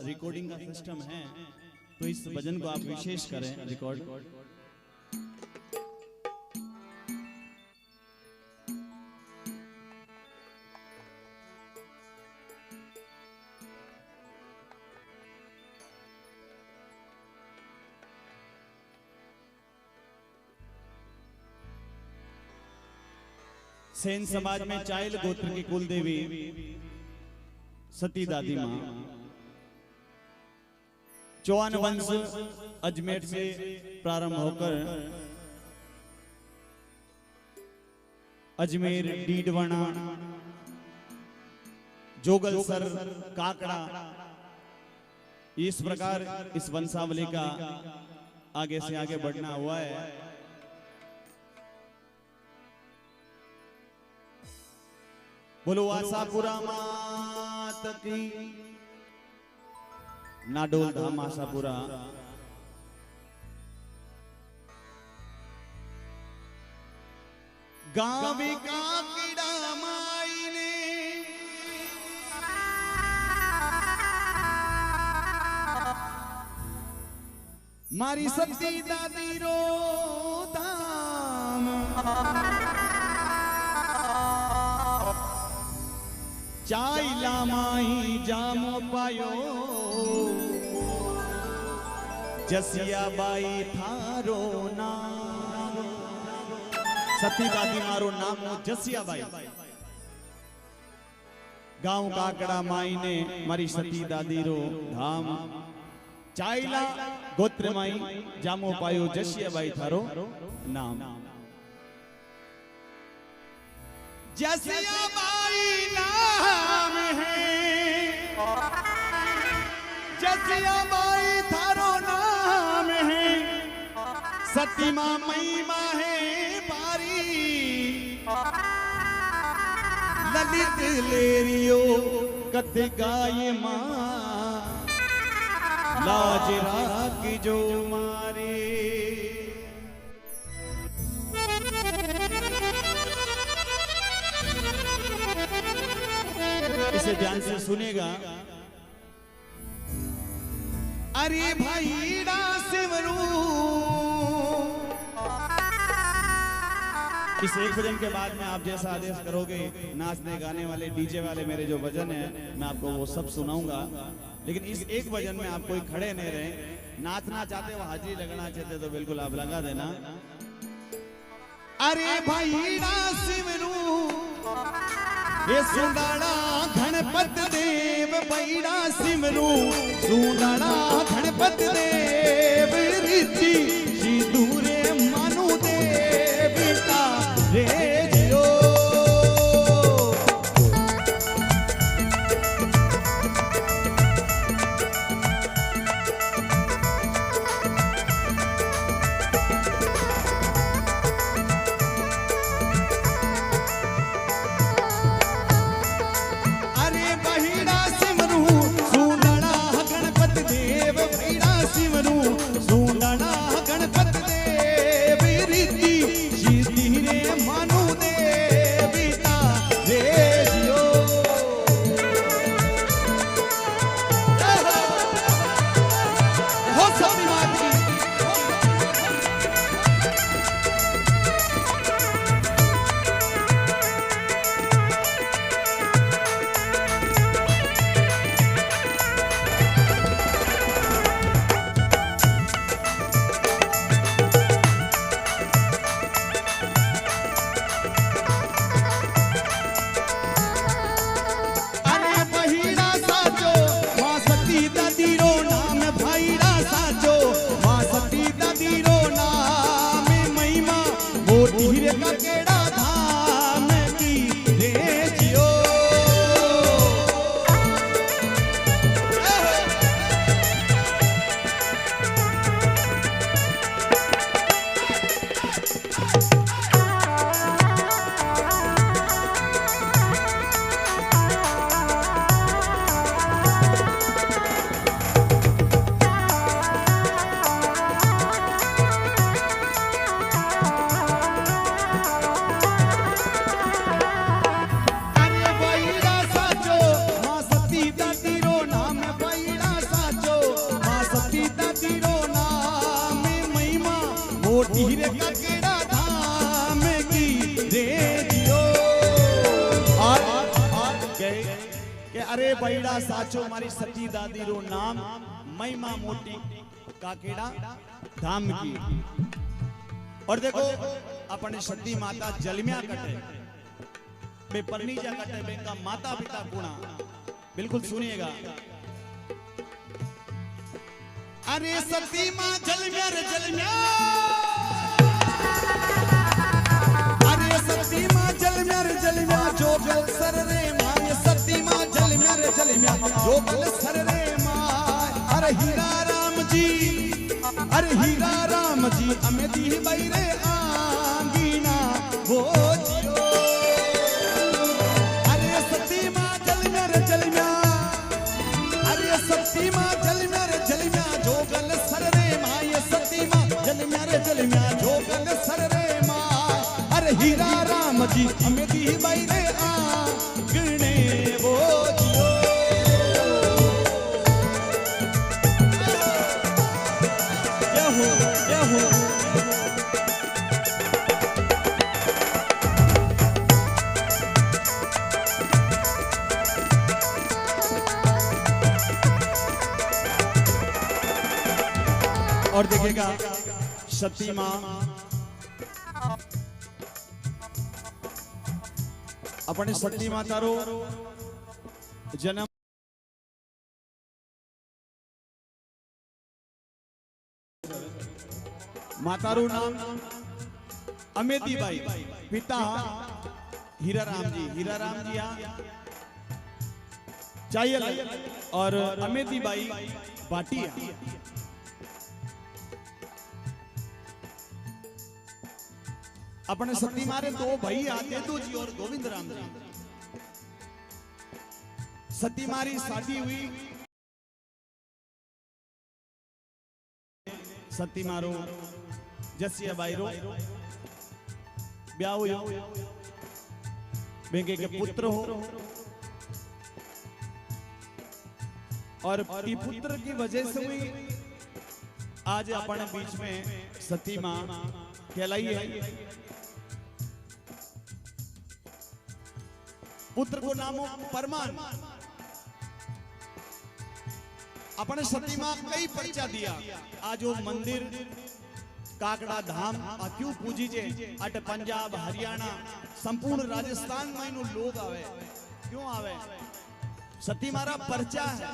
Recording का system है, तो इस भजन को आप विशेष करें रिकॉर्ड। सेन समाज में चाइल गोत्र की कुल देवी सती दादी मां, चौहान वंश अजमेर से प्रारंभ होकर अजमेर, डीडवाना, जोगलसर, काकड़ा, इस प्रकार इस वंशावली का आगे से आगे बढ़ना हुआ है। बोलो आशापुरा मात की, नाडोल धाम आशापुरा। गावी का कीड़ा माई ने मारी सती दादी रो धाम, चाइला माई जामो पायो जसिया बाई थारो नाम। सती दादी मारो नाम जसिया बाई। गांव काकड़ा माई ने मारी सती दादी रो धाम, चाइला गोत्र माई जामो पायो जसिया बाई थारो नाम। जसिया बाई नाम है, जसिया बाई थारो नाम है, सती मां महिमा है पारी, ललित लेरियो कथे गाय मां, लाज राख जो मारे। इसे ध्यान से सुनेगा। अरे भाई सिमरू, इस एक भजन के बाद में आप जैसा आदेश करोगे, नाचने गाने वाले डीजे वाले मेरे जो भजन है मैं आपको वो सब सुनाऊंगा। लेकिन इस एक भजन में आप कोई खड़े नहीं रहे, नाचना चाहते हो, हाजिरी लगना चाहते तो बिल्कुल आप लगा देना। अरे भाई सिमरू ये सुंदरा गणपत देव बैड़ा सिमरू, सुंदरा गणपत देव रिची सिंदूरे मानु देवता रे जियो। गणपत हीरे का केड़ा धाम की रे जियो। और के अरे बैड़ा साचो मारी सती दादी रो नाम महिमा मोटी काकेड़ा धाम की। और देखो अपने सती माता जलम्या कटे बे परनीजा कटे बे का माता पिता गुणा। बिल्कुल सुनिएगा। अरे सती मां जलम्या रे जलम्या, अरे सती मां जलम्या रे जलम्या जो गल सर रे मां। ये सती मां जलम्या रे जलम्या जो गल सर रे मां। अरे हीरा राम जी, अरे हीरा राम जी अमे दी बैरे आंगीना वो जियो। अरे सती मां जलम्या रे जलम्या, अरे सती मां जलम्या रे जलम्या जो गल सर रे मां। ये सती मां जलम्या रे जलम्या जो गल सर रे मां। अरे हीरा राम जी अमे दी बैरे आंगणे वो जियो। और देखिएगा सती मां अपने सती माता रो जन्म मातारू नाम अमेदी बाई, पिता हीरा राम जी। हीरा राम जी चाहिए और अमेदी बाई बाटिया। अपने सती मारे दो भाई आते दो जी और गोविंद राम जी। सती मारी शादी हुई, सती मारो जसिया बाई रो ब्याह हुई, बेंगे के पुत्र हो। और पुत्र की वजह से हुई आज अपने बीच में सती मां कहलाई है। पुत्र को नाम हो परमान। अपने सती मां कई परिचय दिया। आज वो मंदिर काकड़ा धाम क्यों पूजी जे अट पंजाब हरियाणा संपूर्ण राजस्थान में इन लोग आवे। क्यों आवे? सती मारा परिचय है।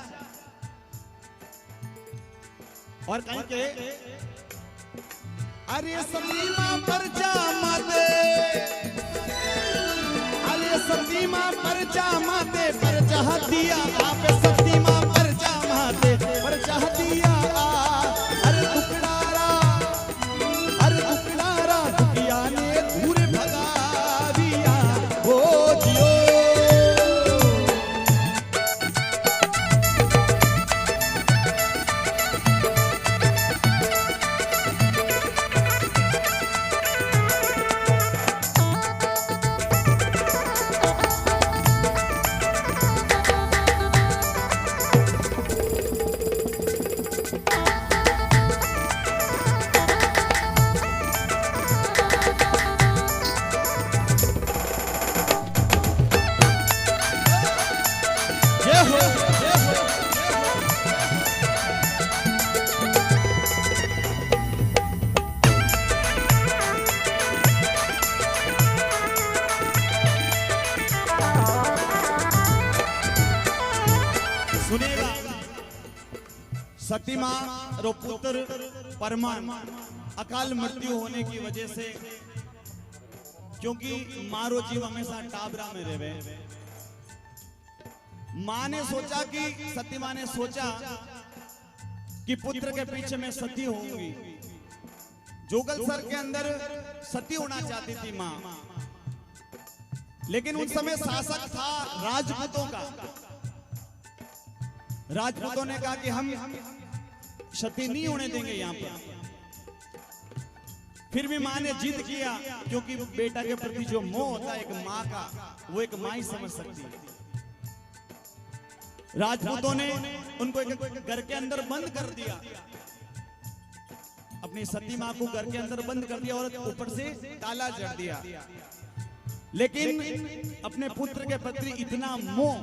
और कहीं के अरे सती मां परिचय माते, अरे सती मां परिचय माते परिचय दिया आप। सती मां परिचय माते परिचय दिया। अरे दुखड़ारा, अरे दुखड़ारा दुखिया ने दूर भगा दिया वो जियो। सती मां रो पुत्र परमान अकाल मृत्यु होने की वजह से, क्योंकि मारो जीव हमेशा टाबरा में रहे। मां ने सोचा कि सती मां ने सोचा कि पुत्र के पीछे मैं सती होऊंगी। जोगल सर के अंदर सती होना चाहती थी मां, लेकिन उस समय शासक था राजपूतों का। राजपूतों ने कहा कि हम सती नहीं होने देंगे यहां पर। फिर भी मां ने जिद किया, क्योंकि बेटा के प्रति जो मोह होता है एक मां का, वो एक मां ही समझ सकती है। राजपूतों ने उनको एक घर के अंदर बंद कर दिया। अपनी सती माँ को घर के अंदर बंद कर दिया और ऊपर से ताला जड़ दिया। लेकिन अपने पुत्र के प्रति इतना मोह,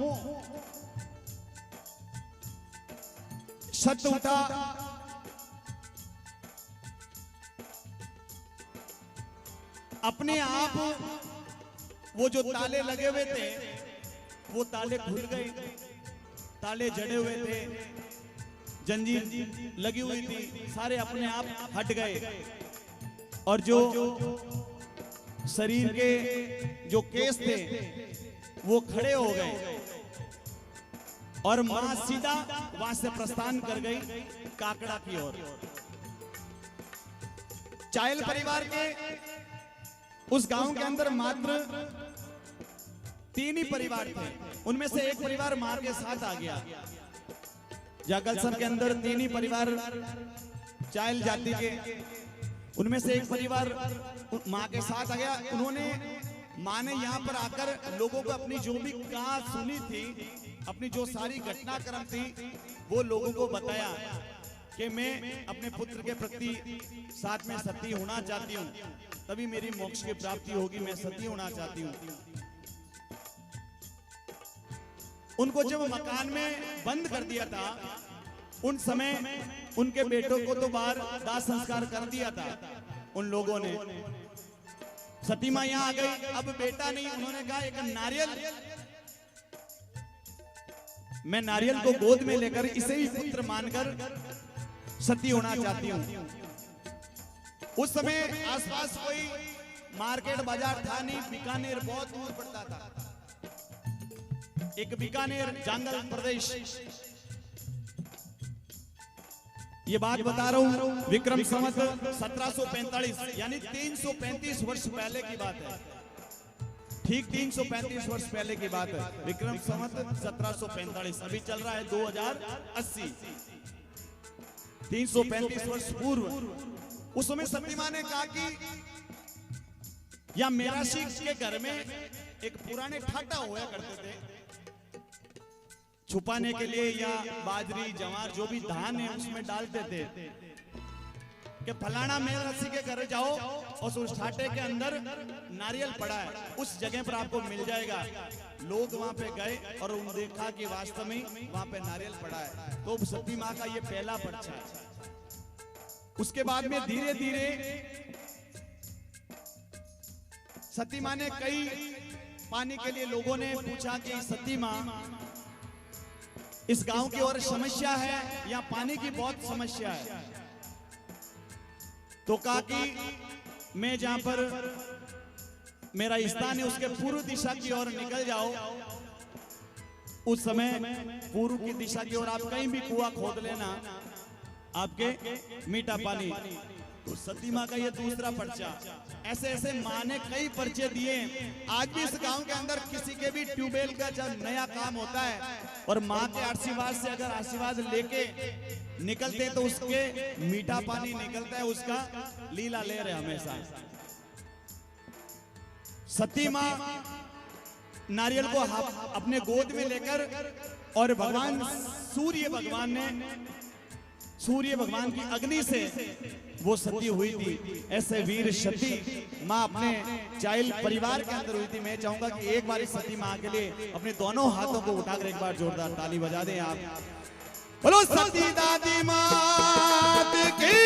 सत्य उठा, अपने आप वो जो ताले लगे हुए थे वो ताले खुल गए, ताले जड़े हुए थे, जंजीर लगी हुई थी, सारे अपने आप हट गए और जो शरीर के जो केस थे वो खड़े हो गए और मां सीधा वहां से प्रस्थान कर गई काकड़ा की ओर। चायल परिवार के उस गांव के अंदर मात्र 3 ही परिवार थे, उनमें से एक परिवार मां के साथ आ गया। जागलसन के अंदर 3 ही परिवार चायल जाति के, उनमें से एक परिवार मां के साथ आ गया। उन्होंने मां ने यहाँ पर आकर लोगों को अपनी जो भी कहानी सुनी थी, अपनी जो सारी घटनाक्रम थी वो लोगों को बताया कि मैं अपने पुत्र के प्रति साथ में सती होना चाहती हूँ, तभी मेरी मोक्ष की प्राप्ति होगी, मैं सती होना चाहती हूँ। उनको जब मकान में बंद कर दिया था उन समय उनके बेटों को तो बाहर दाह संस्कार कर दिया था उन लोगों ने। सती मां यहां आ गई, अब बेटा नहीं, उन्होंने कहा एक नारियल, मैं नारियल को गोद में लेकर इसे ही पुत्र मानकर सती होना चाहती हूं। उस समय आसपास कोई मार्केट बाजार था नहीं, बीकानेर बहुत दूर पड़ता था, एक बीकानेर जंगल प्रदेश। ये बात बता रहा हूं विक्रम संवत 1745 यानी 335 वर्ष पहले की बात है, ठीक 335 वर्ष पहले की बात है। विक्रम संवत 1745, अभी चल रहा है 2080, 335 वर्ष पूर्व। उस समय सती मां ने कहा कि या मेराशी के घर में एक पुराने ठाटा हुआ करते थे, छुपाने के लिए या बाजरी जवार जो भी धान है उसमें डालते थे कि फलाना मेराशी के घर जाओ और उस ठाटे के अंदर नारियल पड़ा है, उस जगह पर आपको मिल जाएगा। लोग वहां पे गए और उन्होंने देखा कि वास्तव में वहां पे नारियल पड़ा है। तो सती मां का ये पहला पर्चा है। उसके बाद में धीरे धीरे सती मां ने कई पानी के लिए लोगों ने पूछा कि सती मां इस गांव की और समस्या है या पानी की बहुत समस्या है। तो कहा कि मैं जहां पर मेरा स्थान है उसके पूर्व दिशा की ओर निकल जाओ। उस समय पूर्व की दिशा की ओर आप कहीं भी कुआं खोद लेना, आपके मीठा पानी। तो सती मां का ये दूसरा पर्चा। ऐसे ऐसे मां ने कई पर्चे दिए। आज भी इस गांव के अंदर किसी के भी ट्यूबवेल का जब नया काम होता है और मां के आशीर्वाद से अगर आशीर्वाद लेके निकलते तो उसके मीठा पानी निकलता है, उसका लीला ले रहे हमेशा। सती मां नारियल को अपने गोद में लेकर और भगवान सूर्य भगवान की अग्नि से वो सती हुई थी। ऐसे वीर सती मां अपने चाइल्ड परिवार के अंदर हुई थी। मैं चाहूंगा कि एक बार इस सती मां के लिए अपने दोनों हाथों को उठाकर एक बार जोरदार ताली बजा दें आप। बोलो सती दादी मात की।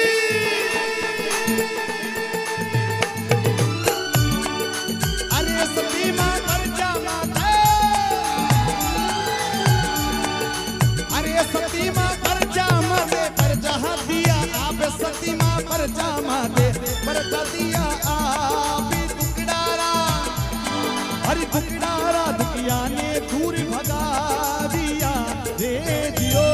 अरे सती मां पर्चा माता, अरे सती मां पर्चा माते पर्चा दिया आप, सती मां पर्चा माते पर्चा दिया आप। दुखडारा हरि दुखडारा दुखिया ने दूर भगा दिया रे जियो।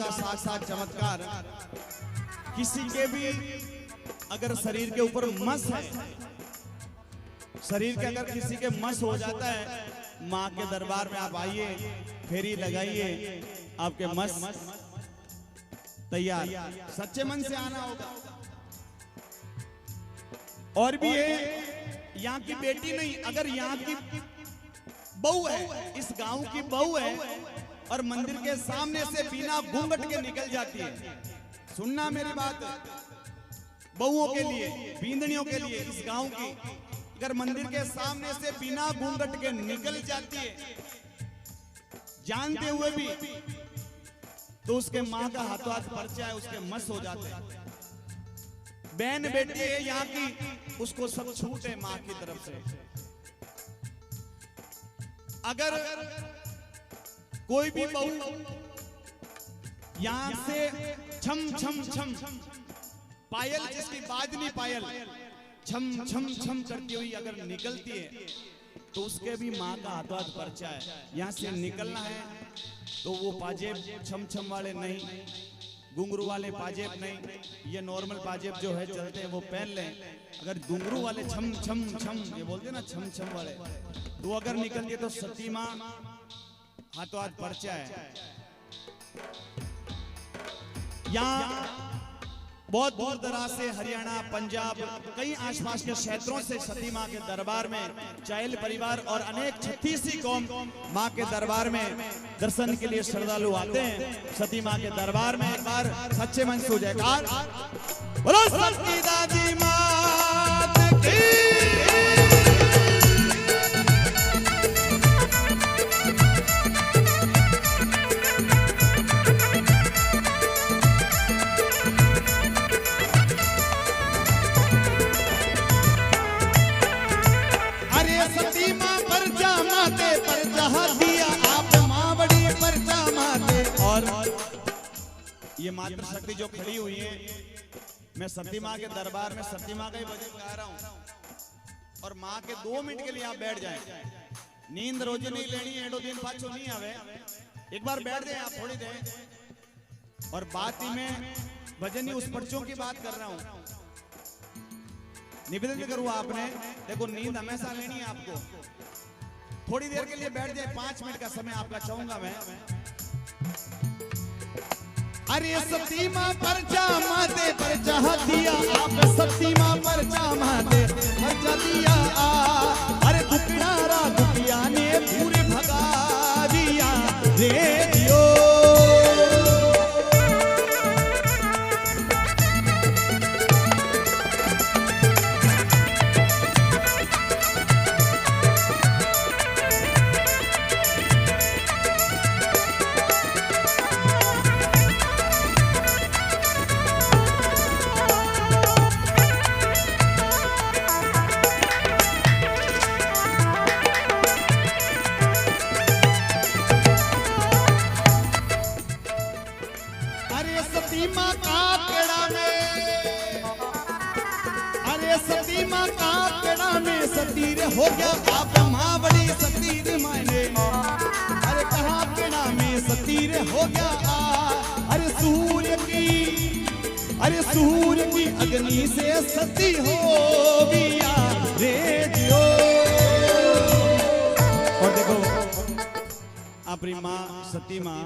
का साक्षात चमत्कार। किसी के भी अगर शरीर के ऊपर मस है, शरीर के अगर किसी के मस हो जाता है, माँ के दरबार में आप आइए, फेरी लगाइए, आपके मस तैयार। सच्चे मन से आना होगा। और भी है, यहाँ की बेटी नहीं, अगर यहाँ की बहू है, इस गांव की बहू है और मंदिर के सामने से बिना घूंघट के निकल जाती है, सुनना मेरी बात, बहुओं के लिए, बींदड़ियों के लिए, इस गांव की अगर मंदिर के सामने से बिना घूंघट के निकल जाती है, जानते हुए भी, तो उसके माँ का हाथों हाथ पर्चा है, उसके मस हो जाते हैं। बहन बेटी है यहाँ की, उसको सब छूट है माँ की तरफ से। अगर कोई भी बहू यहां से छम छम छम पायल, जिसकी बाजनी पायल छम छम छम करती हुई अगर निकलती है, तो उसके भी माँ का हाथों हाथ पर्चा है। यहाँ से निकलना है तो वो पाजेब छम छम वाले नहीं, घुंघरू वाले पाजेब नहीं, ये नॉर्मल पाजेब जो है चलते हैं वो पहन लें। अगर घुंघरू वाले छम छम छम, ये बोलते ना छम छम वाले, तो अगर निकलती है तो सती माँ हाथों हाथ पर्चा है। यहाँ बहुत दूर दराज से हरियाणा, पंजाब, कई आसपास के क्षेत्रों से सती माँ के दरबार में चायल परिवार और अनेक 36 कौम माँ के दरबार में दर्शन के लिए श्रद्धालु आते हैं। सती माँ के दरबार में एक बार सच्चे मन से जयकार बोलो सती दादी मात की। ये मातृ शक्ति जो खड़ी हुई है, मैं सती माँ के दरबार में सती माँ का ही भजन गा रहा हूँ। और माँ के 2 मिनट के लिए आप बैठ जाएं, नींद रोज नहीं लेनी, एडो दिन पाछो नहीं आवे, एक बार बैठ जाए आप थोड़ी देर। और बात ही में भजन ही उस पर्चों की बात कर रहा हूँ, निवेदन करूँ आपने, देखो नींद हमेशा लेनी है आपको। थोड़ी देर के लिए बैठ जाए, 5 मिनट का समय आपका चाहूंगा मैं। अरे सती माँ पर्चा माते पर्चा दिया, आप सती माँ पर्चा माते पर्चा दिया। अरे दुखियारा दुखिया ने पूरे भगा दिया रे दियो। सतीर हो गया आप माँ बड़ी सतीर मायने, अरे कहाँ के नाम सतीर हो गया। अरे सूर्य की अग्नि से सती हो गया रे दियो। और देखो अपनी माँ सती माँ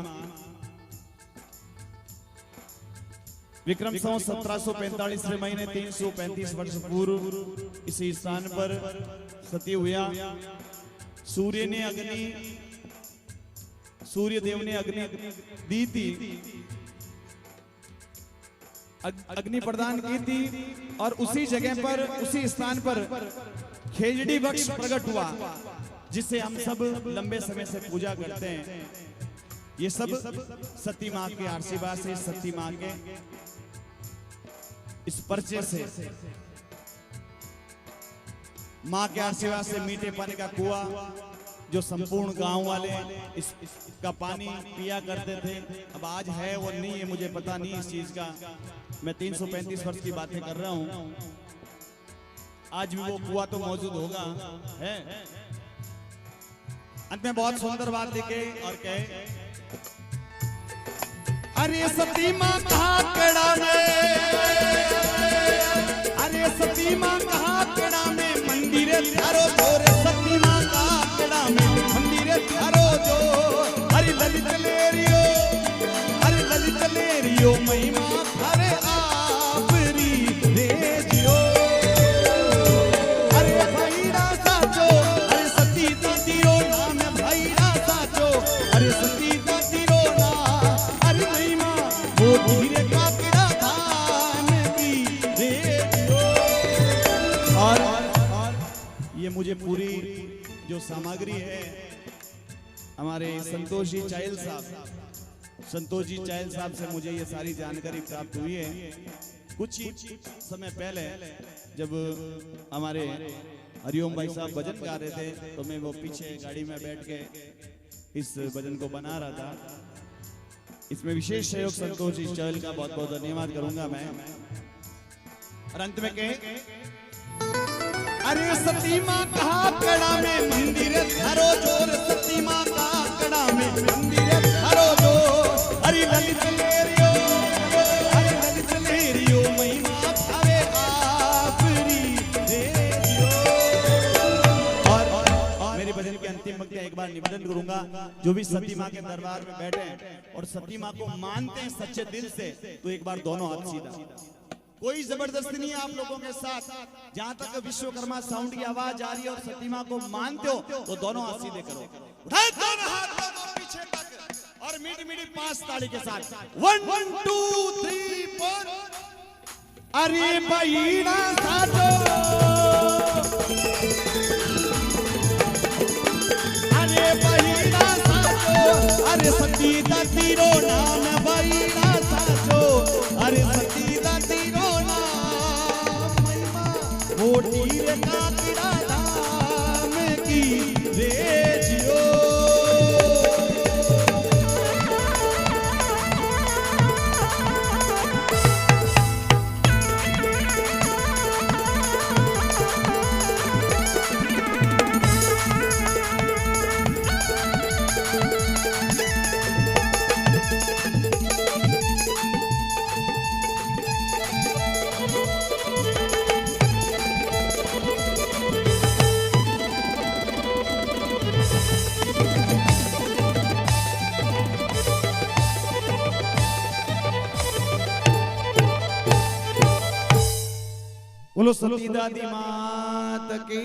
विक्रम संवत 1745 महीने 335 वर्ष पूर्व इसी स्थान पर सती हुआ। सूर्य देव ने अग्नि दी थी, अग्नि प्रदान की थी। और उसी जगह पर, उसी स्थान पर खेजड़ी वृक्ष प्रकट हुआ, जिसे हम सब लंबे समय से पूजा करते हैं। ये सब सती माँ के आशीर्वाद से, सती माँ के इस पर्चे से, माँ के आशीर्वाद से मीठे पानी का कुआं जो संपूर्ण गांव वाले इसका पानी पिया करते थे, अब आज है वो नहीं है, मुझे पता नहीं इस चीज का। मैं 335 वर्ष की बातें कर रहा हूं, आज भी वो कुआं तो मौजूद होगा है। अंत में बहुत सुंदर बात लिखे और कहे, अरे सती माँ कहा कड़ा में, अरे सती माँ कहा कड़ा में मंदिर थारो जोर, सती माँ कहा कड़ा में मंदिर थारो जो। अरे ललित लेरियो, अरे ललित लेरियो महिमा थारे आपरी रेजियो। अरे भाईड़ा साचो, अरे सती दातीरो नाम भाईड़ा साचो, अरे सती दातीरो नाम, अरे महिमा वो धीरे काकड़ा धाम की रेजियो। और ये मुझे पूरी जो सामग्री है हमारे संतोष जी चाइल साहब, संतोष जी चाइल साहब से मुझे ये सारी जानकारी प्राप्त हुई है। कुछ ही समय पहले जब हमारे हरिओम भाई साहब भजन गा रहे थे तो मैं वो पीछे गाड़ी में बैठ के इस भजन को बना रहा था। इसमें विशेष सहयोग संतोष जी चाइल का बहुत बहुत धन्यवाद करूंगा मैं। और अंत में कहे, अरे सती माँ कहा कड़ा में मंदिर थारो जोर, सती माँ कहा कड़ा में मंदिर थारो जोर। अरे ललित लेरियो, अरे ललित लेरियो महिमा थारे आपरी रेजियो। और मेरे भजन की अंतिम पंक्ति एक बार निवेदन करूंगा, जो भी सती माँ के दरबार में बैठे हैं और सती माँ को मानते हैं सच्चे दिल से, तो एक बार दोनों हाथ सीधा। कोई जबरदस्ती नहीं है आप लोगों के साथ। जहां तक विश्वकर्मा साउंड की आवाज आ रही है और सती माँ को मानते हो तो दोनों हाथ सीधे करो, उठाए दोनों हाथ दोनों पीछे तक और मीठी मीठी 5 ताली के साथ 1 2 3 4। अरे भाईड़ा साचो, अरे भाईड़ा साचो, अरे सती दातीरो नाम भाईड़ा साचो, अरे सती दातीरो मोटी रे काकड़ा धाम की रेजियो। बोलो सती दादी मात की।